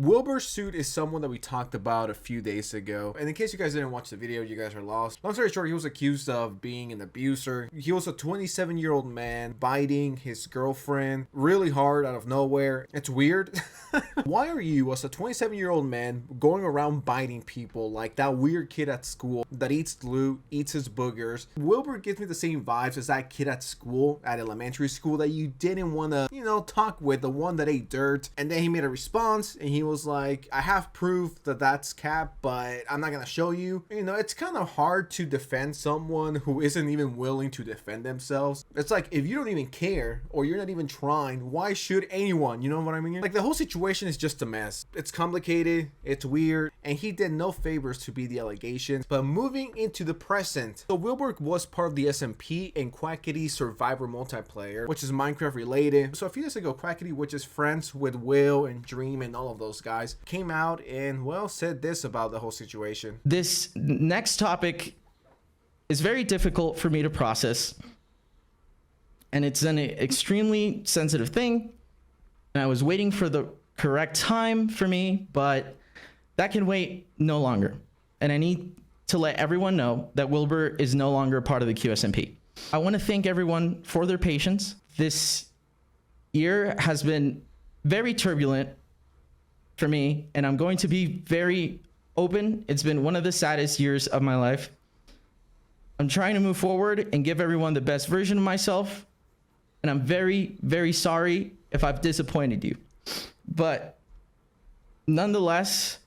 Wilbur Soot is someone that we talked about a few days ago, and in case you guys didn't watch the video, you guys are lost. Long story short, he was accused of being an abuser. He was a 27-year-old man biting his girlfriend really hard out of nowhere. It's weird. Why are you, as a 27-year-old man, going around biting people like that weird kid at school that eats loot, eats his boogers? Wilbur gives me the same vibes as that kid at school, at elementary school, that you didn't want to, talk with, the one that ate dirt. And then he made a response and he was like, I have proof that that's cap, but I'm not gonna show you. It's kind of hard to defend someone who isn't even willing to defend themselves. It's like, if you don't even care or you're not even trying, why should anyone? You know what I mean? Like, the whole situation is just a mess. It's complicated, it's weird, and he did no favors to beat the allegations. But moving into the present, so Wilbur was part of the SMP and Quackity Survivor multiplayer, which is Minecraft related. So a few days ago, Quackity, which is friends with Will and Dream and all of those guys, came out and, well, said this about the whole situation. This next topic is very difficult for me to process, and it's an extremely sensitive thing, and I was waiting for the correct time for me, but that can wait no longer. And I need to let everyone know that Wilbur is no longer a part of the QSMP. I want to thank everyone for their patience. This year has been very turbulent for me, and I'm going to be very open. It's been one of the saddest years of my life. I'm trying to move forward and give everyone the best version of myself, and I'm very, very sorry if I've disappointed you. But nonetheless,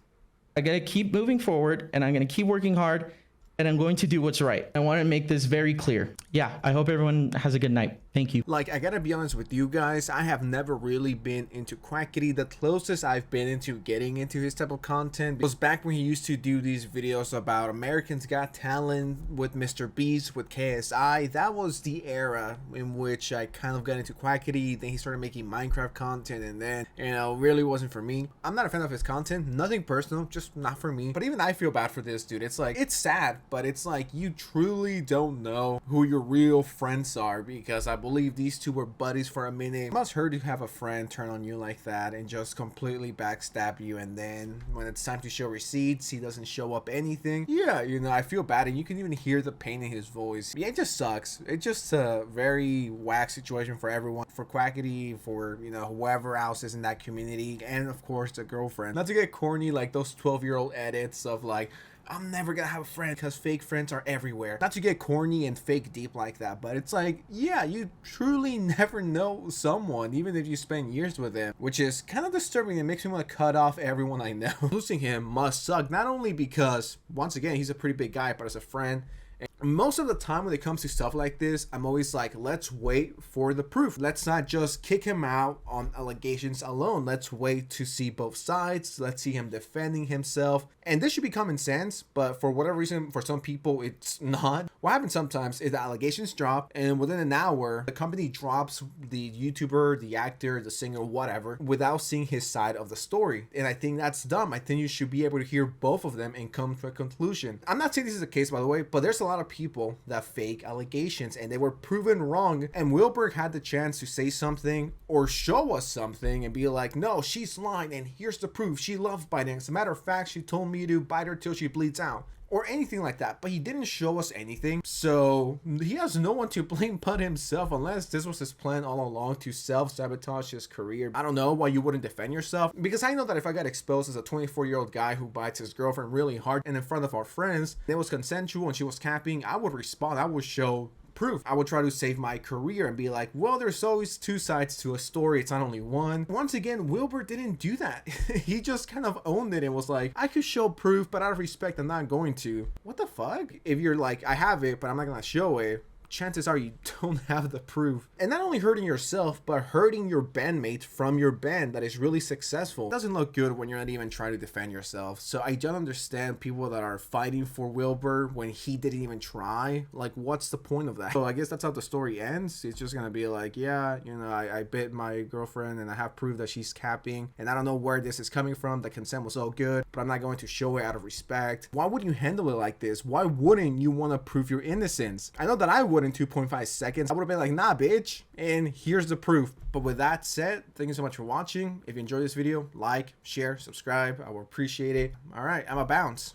I gotta keep moving forward, and I'm gonna keep working hard, and I'm going to do what's right. I want to make this very clear. Yeah, I hope everyone has a good night. Thank you. Like, I gotta be honest with you guys, I have never really been into Quackity. The closest I've been into getting into his type of content was back when he used to do these videos about Americans Got Talent with Mr. Beast, with KSI. That was the era in which I kind of got into Quackity. Then he started making Minecraft content, and then, really wasn't for me. I'm not a fan of his content, nothing personal, just not for me. But even I feel bad for this dude. It's like, it's sad, but it's like, you truly don't know who your real friends are, because I believe these two were buddies for a minute. It must hurt to have a friend turn on you like that and just completely backstab you, and then when it's time to show receipts, he doesn't show up anything. Yeah, I feel bad, and you can even hear the pain in his voice. Yeah, it just sucks. It's just a very whack situation for everyone, for Quackity, for whoever else is in that community, and of course the girlfriend. Not to get corny, like those 12-year-old edits of like, I'm never gonna have a friend because fake friends are everywhere. Not to get corny and fake deep like that, but it's like, yeah, you truly never know someone, even if you spend years with them, which is kind of disturbing. It makes me want to cut off everyone I know. Losing him must suck, not only because, once again, he's a pretty big guy, but as a friend. Most of the time when it comes to stuff like this, I'm always like, let's wait for the proof. Let's not just kick him out on allegations alone. Let's wait to see both sides. Let's see him defending himself. And this should be common sense, but for whatever reason, for some people, it's not. What happens sometimes is the allegations drop, and within an hour, the company drops the YouTuber, the actor, the singer, whatever, without seeing his side of the story. And I think that's dumb. I think you should be able to hear both of them and come to a conclusion. I'm not saying this is the case, by the way, but there's a lot of people that fake allegations, and they were proven wrong. And Wilbur had the chance to say something or show us something and be like, no, she's lying, and here's the proof. She loves biting. As a matter of fact, she told me to bite her till she bleeds out, or anything like that, but he didn't show us anything. So he has no one to blame but himself, unless this was his plan all along to self-sabotage his career. I don't know why you wouldn't defend yourself, because I know that if I got exposed as a 24-year-old guy who bites his girlfriend really hard and in front of our friends, it was consensual and she was capping, I would respond. I would show proof. I would try to save my career and be like, well, there's always two sides to a story, it's not only one. Once again, Wilbur didn't do that. He just kind of owned it and was like, I could show proof, but out of respect, I'm not going to. What the fuck? If you're like, I have it, but I'm not gonna show it, chances are you don't have the proof. And not only hurting yourself, but hurting your bandmate from your band that is really successful. It doesn't look good when you're not even trying to defend yourself. So I don't understand people that are fighting for Wilbur when he didn't even try. Like, what's the point of that? So I guess that's how the story ends. It's just gonna be like, yeah, I bit my girlfriend and I have proof that she's capping, and I don't know where this is coming from. The consent was all good, but I'm not going to show it out of respect. Why would you handle it like this? Why wouldn't you want to prove your innocence? I know that I would in 2.5 seconds, I would have been like, nah, bitch. And here's the proof. But with that said, thank you so much for watching. If you enjoyed this video, like, share, subscribe. I will appreciate it. All right, I'm a bounce.